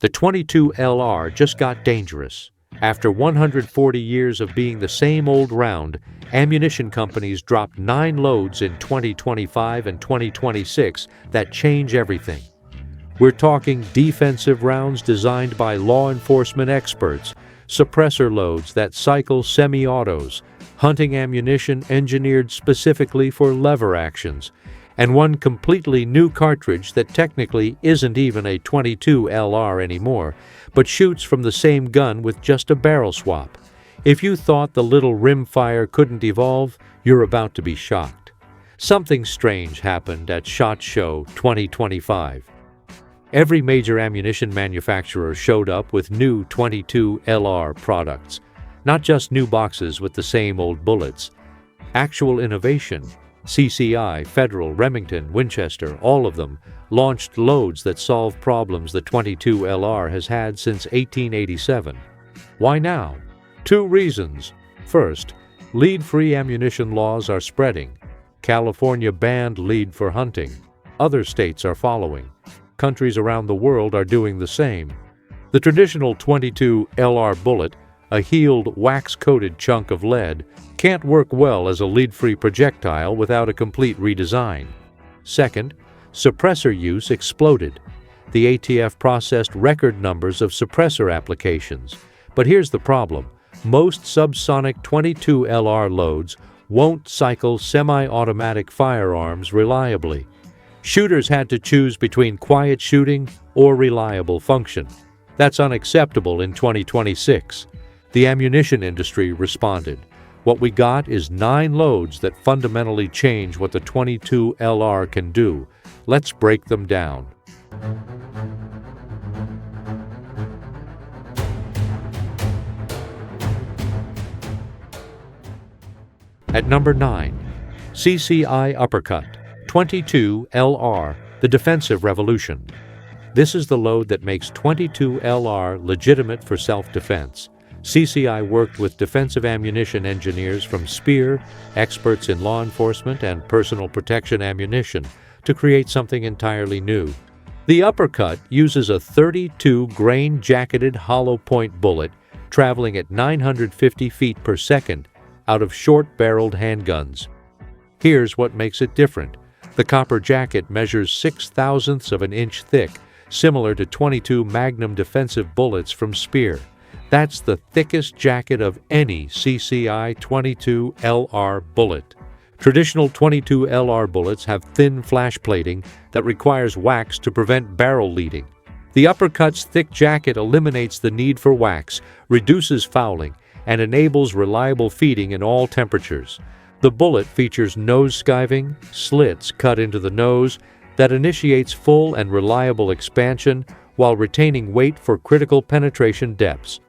The 22 LR just got dangerous. After 140 years of being the same old round, ammunition companies dropped 9 loads in 2025 and 2026 that change everything. We're talking defensive rounds designed by law enforcement experts, suppressor loads that cycle semi-autos, hunting ammunition engineered specifically for lever actions, and one completely new cartridge that technically isn't even a 22 LR anymore, but shoots from the same gun with just a barrel swap. If you thought the little Rimfire couldn't evolve, you're about to be shocked. Something strange happened at SHOT Show 2025. Every major ammunition manufacturer showed up with new 22 LR products, not just new boxes with the same old bullets. Actual innovation. CCI, Federal, Remington, Winchester, all of them, launched loads that solve problems the 22 LR has had since 1887. Why now? 2 reasons. First, lead-free ammunition laws are spreading. California banned lead for hunting. Other states are following. Countries around the world are doing the same. The traditional 22 LR bullet, a healed, wax-coated chunk of lead, can't work well as a lead-free projectile without a complete redesign. Second, suppressor use exploded. The ATF processed record numbers of suppressor applications. But here's the problem. Most subsonic 22 LR loads won't cycle semi-automatic firearms reliably. Shooters had to choose between quiet shooting or reliable function. That's unacceptable in 2026. The ammunition industry responded. What we got is 9 loads that fundamentally change what the 22 LR can do. Let's break them down. At number 9, CCI Uppercut, 22 LR, the defensive revolution. This is the load that makes 22 LR legitimate for self-defense. CCI worked with defensive ammunition engineers from Speer, experts in law enforcement and personal protection ammunition, to create something entirely new. The Uppercut uses a 32-grain jacketed hollow point bullet traveling at 950 feet per second out of short-barreled handguns. Here's what makes it different. The copper jacket measures 0.06 of an inch thick, similar to 22 Magnum defensive bullets from Speer. That's the thickest jacket of any CCI 22 LR bullet. Traditional 22 LR bullets have thin flash plating that requires wax to prevent barrel leading. The Uppercut's thick jacket eliminates the need for wax, reduces fouling, and enables reliable feeding in all temperatures. The bullet features nose skiving, slits cut into the nose, that initiates full and reliable expansion while retaining weight for critical penetration depths.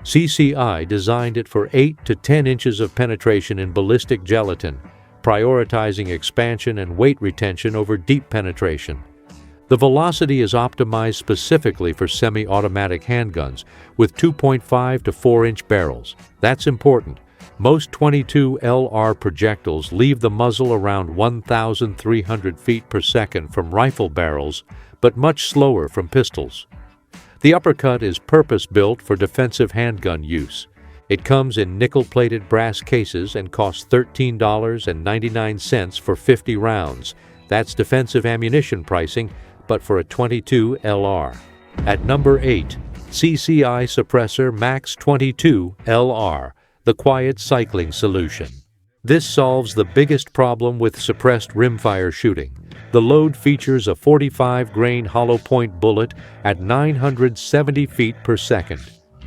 CCI designed it for 8 to 10 inches of penetration in ballistic gelatin, prioritizing expansion and weight retention over deep penetration. The velocity is optimized specifically for semi-automatic handguns with 2.5 to 4-inch barrels. That's important. Most 22 LR projectiles leave the muzzle around 1,300 feet per second from rifle barrels, but much slower from pistols. The Uppercut is purpose-built for defensive handgun use. It comes in nickel-plated brass cases and costs $13.99 for 50 rounds. That's defensive ammunition pricing, but for a 22 LR. At number 8, CCI Suppressor Max 22 LR, the quiet cycling solution. This solves the biggest problem with suppressed rimfire shooting. The load features a 45-grain hollow point bullet at 970 feet per second.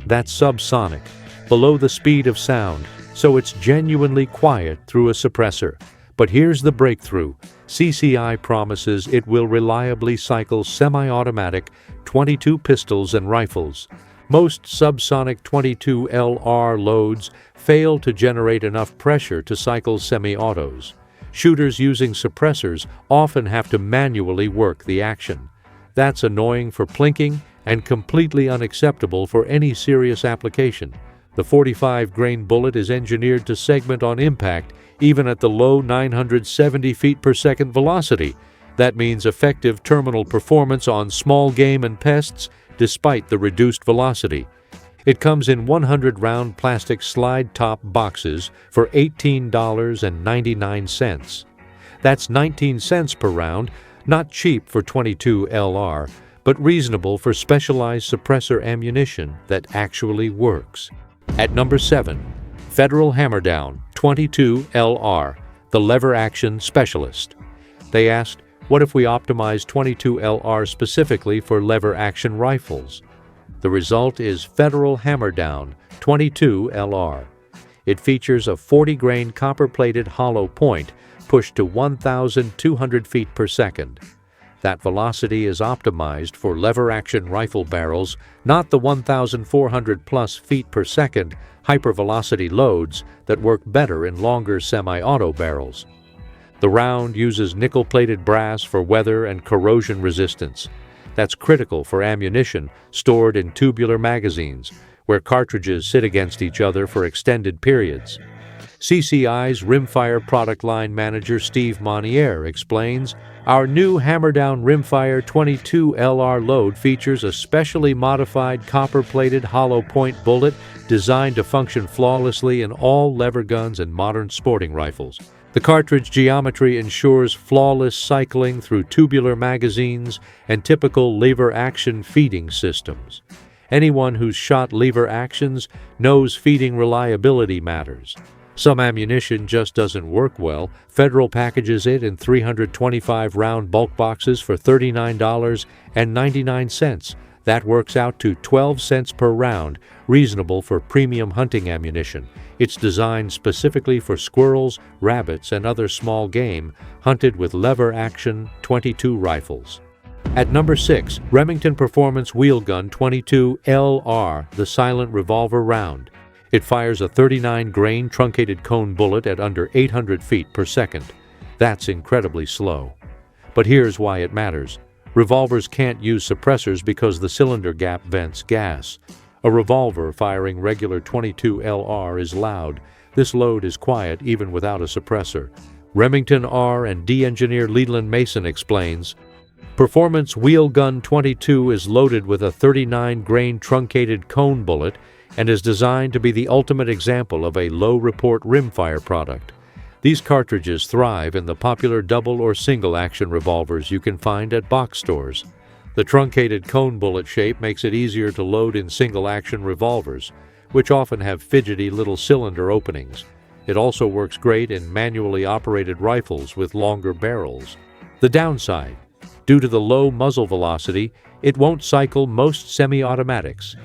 That's subsonic, below the speed of sound, so it's genuinely quiet through a suppressor. But here's the breakthrough. CCI promises it will reliably cycle semi-automatic 22 pistols and rifles. Most subsonic 22 LR loads fail to generate enough pressure to cycle semi-autos. Shooters using suppressors often have to manually work the action. That's annoying for plinking and completely unacceptable for any serious application. The 45-grain bullet is engineered to segment on impact even at the low 970 feet per second velocity. That means effective terminal performance on small game and pests despite the reduced velocity. It comes in 100-round plastic slide-top boxes for $18.99. That's 19 cents per round, not cheap for .22 LR, but reasonable for specialized suppressor ammunition that actually works. At number 7, Federal Hammerdown .22 LR, the lever-action specialist. They asked, what if we optimize .22 LR specifically for lever-action rifles? The result is Federal Hammerdown .22 LR. It features a 40-grain copper-plated hollow point pushed to 1,200 feet per second. That velocity is optimized for lever-action rifle barrels, not the 1,400-plus feet per second hypervelocity loads that work better in longer semi-auto barrels. The round uses nickel-plated brass for weather and corrosion resistance. That's critical for ammunition stored in tubular magazines, where cartridges sit against each other for extended periods. CCI's Rimfire product line manager Steve Monnier explains, our new Hammerdown Rimfire .22 LR load features a specially modified copper-plated hollow point bullet designed to function flawlessly in all lever guns and modern sporting rifles. The cartridge geometry ensures flawless cycling through tubular magazines and typical lever-action feeding systems. Anyone who's shot lever actions knows feeding reliability matters. Some ammunition just doesn't work well. Federal packages it in 325-round bulk boxes for $39.99. That works out to 12 cents per round, reasonable for premium hunting ammunition. It's designed specifically for squirrels, rabbits, and other small game hunted with lever-action .22 rifles. At number 6, Remington Performance Wheel Gun .22 LR, the silent revolver round. It fires a 39-grain truncated cone bullet at under 800 feet per second. That's incredibly slow. But here's why it matters. Revolvers can't use suppressors because the cylinder gap vents gas. A revolver firing regular .22 LR is loud. This load is quiet even without a suppressor. Remington R&D engineer Leland Mason explains, Performance Wheel Gun .22 is loaded with a 39-grain truncated cone bullet and is designed to be the ultimate example of a low-report rimfire product. These cartridges thrive in the popular double or single-action revolvers you can find at box stores. The truncated cone bullet shape makes it easier to load in single-action revolvers, which often have fidgety little cylinder openings. It also works great in manually operated rifles with longer barrels. The downside: due to the low muzzle velocity, it won't cycle most semi-automatics.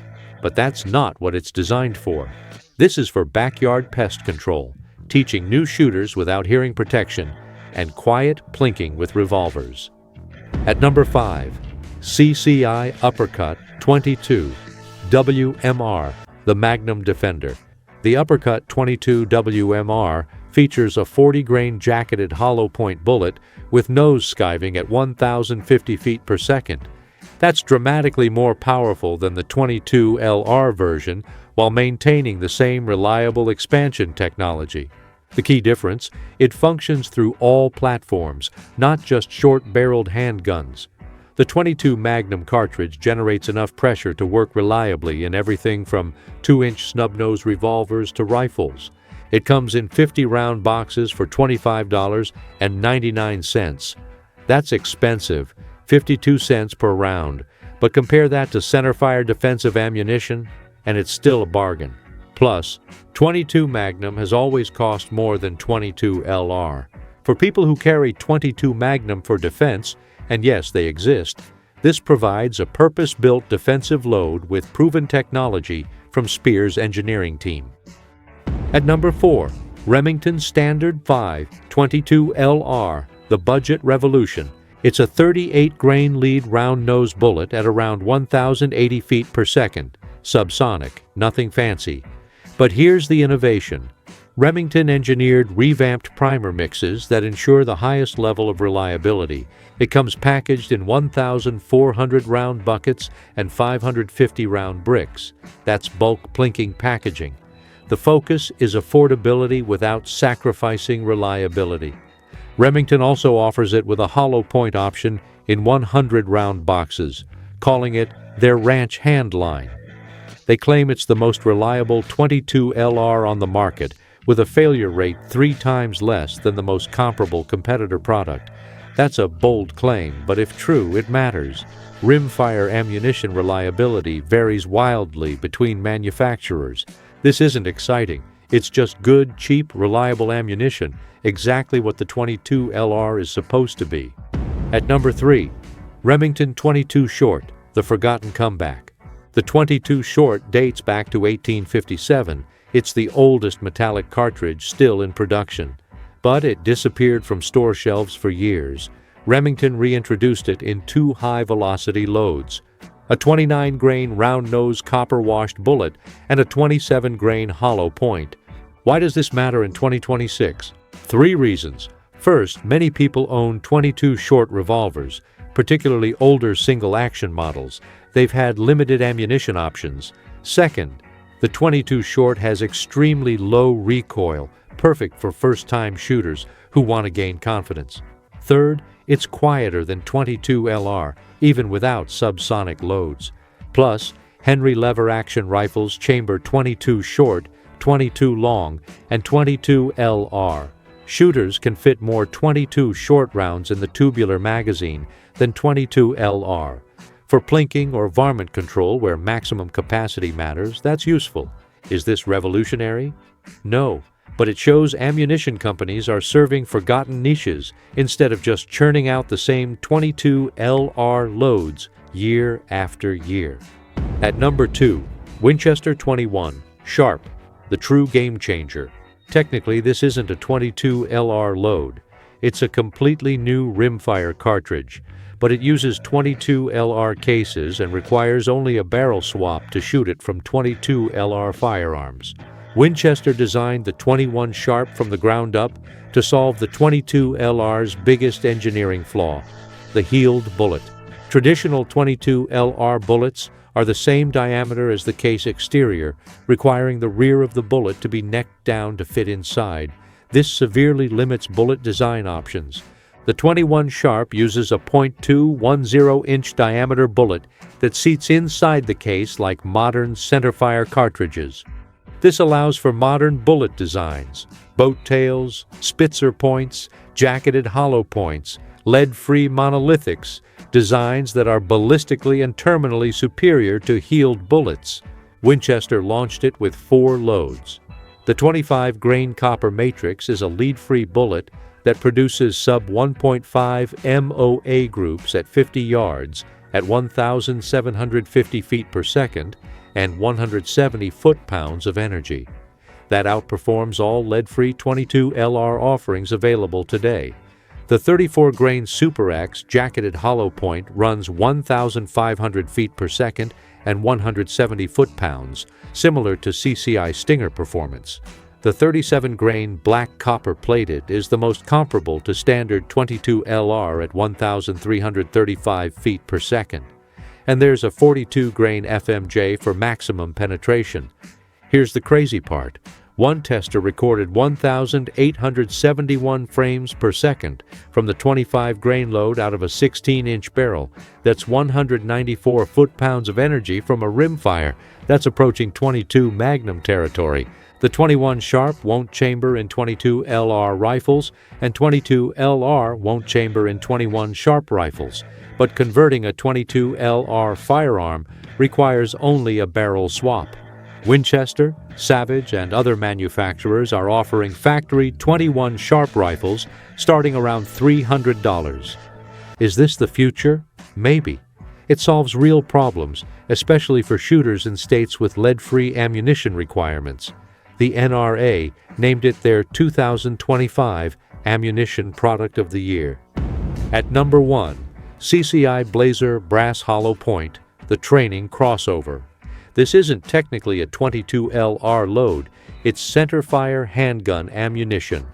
But that's not what it's designed for. This is for backyard pest control, teaching new shooters without hearing protection, and quiet plinking with revolvers. At number 5, CCI Uppercut .22 WMR, the Magnum Defender. The Uppercut .22 WMR features a 40-grain jacketed hollow point bullet with nose skiving at 1,050 feet per second. That's dramatically more powerful than the .22 LR version while maintaining the same reliable expansion technology. The key difference: it functions through all platforms, not just short-barreled handguns. The .22 Magnum cartridge generates enough pressure to work reliably in everything from 2-inch snub-nose revolvers to rifles. It comes in 50-round boxes for $25.99. That's expensive, 52 cents per round, but compare that to centerfire defensive ammunition, and it's still a bargain. Plus, .22 Magnum has always cost more than .22 LR. For people who carry .22 Magnum for defense, and yes, they exist, this provides a purpose-built defensive load with proven technology from Speer's engineering team. At number 4, Remington Standard 5 .22 LR, the Budget Revolution. It's a 38-grain lead round-nose bullet at around 1,080 feet per second. Subsonic, nothing fancy. But here's the innovation. Remington engineered revamped primer mixes that ensure the highest level of reliability. It comes packaged in 1,400-round buckets and 550-round bricks. That's bulk plinking packaging. The focus is affordability without sacrificing reliability. Remington also offers it with a hollow point option in 100-round boxes. calling it their ranch hand line. They claim it's the most reliable 22 LR on the market, with a failure rate 3 times less than the most comparable competitor product. That's a bold claim, but if true, it matters. Rimfire ammunition reliability varies wildly between manufacturers. This isn't exciting. It's just good, cheap, reliable ammunition, exactly what the 22 LR is supposed to be. At number 3, Remington 22 Short, the forgotten comeback. The 22 Short dates back to 1857. It's the oldest metallic cartridge still in production. But it disappeared from store shelves for years. Remington reintroduced it in 2 high-velocity loads: a 29-grain round-nose copper-washed bullet and a 27-grain hollow point. Why does this matter in 2026? 3 reasons. First, many people own 22 Short revolvers, particularly older single-action models. They've had limited ammunition options. Second, the 22 Short has extremely low recoil, perfect for first-time shooters who want to gain confidence. Third, it's quieter than 22 LR, even without subsonic loads. Plus, Henry lever-action rifles chamber 22 Short, 22 Long, and 22 LR. Shooters can fit more 22 Short rounds in the tubular magazine than 22 LR. For plinking or varmint control where maximum capacity matters, that's useful. Is this revolutionary? No, but it shows ammunition companies are serving forgotten niches instead of just churning out the same 22 LR loads year after year. At number 2, Winchester 21 Sharp, the true game changer. Technically, this isn't a 22 LR load. It's a completely new rimfire cartridge, but it uses 22 LR cases and requires only a barrel swap to shoot it from 22 LR firearms. Winchester designed the 21 Sharp from the ground up to solve the 22 LR's biggest engineering flaw: the heeled bullet. Traditional 22 LR bullets are the same diameter as the case exterior, requiring the rear of the bullet to be necked down to fit inside. This severely limits bullet design options. The 21 Sharp uses a .210-inch diameter bullet that seats inside the case like modern centerfire cartridges. This allows for modern bullet designs: boat tails, Spitzer points, jacketed hollow points, lead-free monolithics, designs that are ballistically and terminally superior to heeled bullets. Winchester launched it with 4 loads. The 25-grain copper matrix is a lead-free bullet that produces sub-1.5 MOA groups at 50 yards at 1,750 feet per second and 170 foot-pounds of energy. That outperforms all lead-free 22 LR offerings available today. The 34-grain Super X jacketed hollow point runs 1,500 feet per second and 170 foot-pounds, similar to CCI Stinger performance. The 37-grain black copper plated is the most comparable to standard 22 LR at 1,335 feet per second. And there's a 42-grain FMJ for maximum penetration. Here's the crazy part. One tester recorded 1,871 frames per second from the 25-grain load out of a 16-inch barrel. That's 194 foot-pounds of energy from a rimfire. That's approaching 22 Magnum territory. The 21 Sharp won't chamber in 22 LR rifles, and 22 LR won't chamber in 21 Sharp rifles. But converting a 22 LR firearm requires only a barrel swap. Winchester, Savage, and other manufacturers are offering factory 21 Sharp rifles starting around $300. Is this the future? Maybe. It solves real problems, especially for shooters in states with lead-free ammunition requirements. The NRA named it their 2025 Ammunition Product of the Year. At number 1, CCI Blazer Brass Hollow Point, the training crossover. This isn't technically a 22 LR load, it's centerfire handgun ammunition.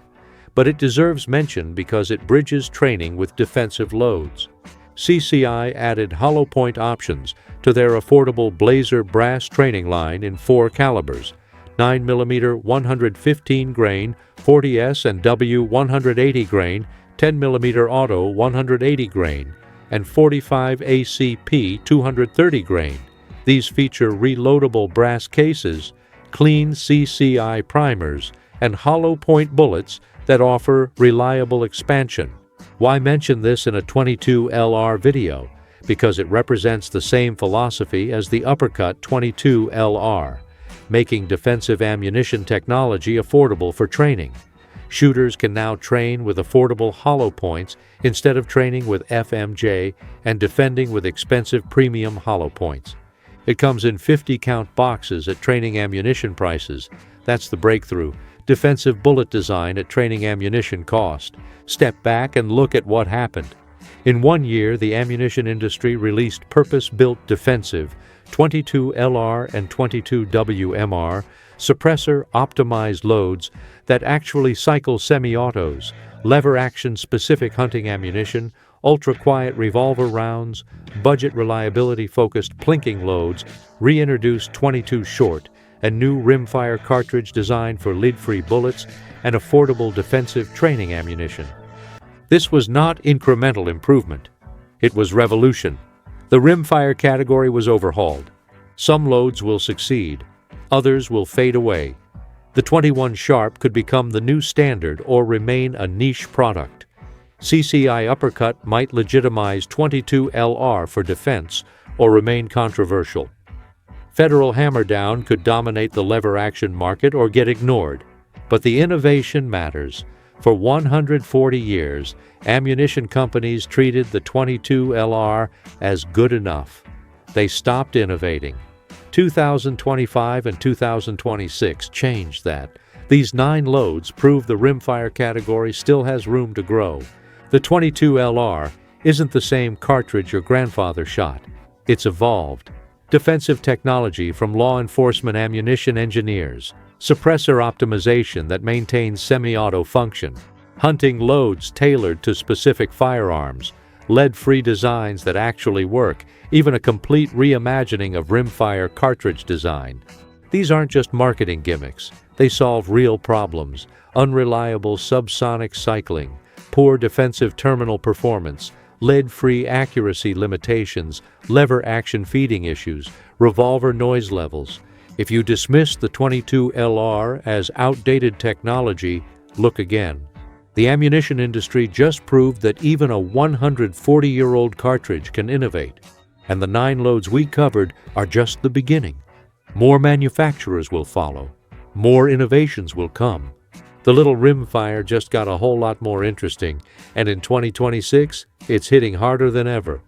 But it deserves mention because it bridges training with defensive loads. CCI added hollow point options to their affordable Blazer brass training line in 4 calibers: 9mm 115 grain, 40S and W 180 grain, 10mm auto 180 grain. and 45 ACP 230 grain. These feature reloadable brass cases, clean CCI primers, and hollow point bullets that offer reliable expansion. Why mention this in a 22 LR video? Because it represents the same philosophy as the uppercut 22 LR, making defensive ammunition technology affordable for training. Shooters can now train with affordable hollow points instead of training with FMJ and defending with expensive premium hollow points. It comes in 50-count boxes at training ammunition prices. That's the breakthrough. Defensive bullet design at training ammunition cost. Step back and look at what happened. In 1 year, the ammunition industry released purpose-built defensive 22 LR and 22 WMR suppressor-optimized loads that actually cycle semi-autos, lever-action specific hunting ammunition, ultra-quiet revolver rounds, budget reliability-focused plinking loads, reintroduced 22 short, a new Rimfire cartridge designed for lid-free bullets, and affordable defensive training ammunition. This was not incremental improvement. It was revolution. The Rimfire category was overhauled. Some loads will succeed. Others will fade away. The 21 Sharp could become the new standard or remain a niche product. CCI uppercut might legitimize 22 LR for defense or remain controversial. Federal hammer-down could dominate the lever-action market or get ignored. But the innovation matters. For 140 years, ammunition companies treated the 22 LR as good enough. They stopped innovating. 2025 and 2026 changed that. These 9 loads prove the Rimfire category still has room to grow. The 22 LR isn't the same cartridge your grandfather shot. It's evolved. Defensive technology from law enforcement ammunition engineers, suppressor optimization that maintains semi-auto function, hunting loads tailored to specific firearms, lead-free designs that actually work, even a complete reimagining of Rimfire cartridge design. These aren't just marketing gimmicks. They solve real problems: unreliable subsonic cycling, poor defensive terminal performance, lead-free accuracy limitations, lever action feeding issues, revolver noise levels. If you dismiss the 22 LR as outdated technology, look again. The ammunition industry just proved that even a 140-year-old cartridge can innovate. And the 9 loads we covered are just the beginning. More manufacturers will follow. More innovations will come. The little Rimfire just got a whole lot more interesting, and in 2026, it's hitting harder than ever.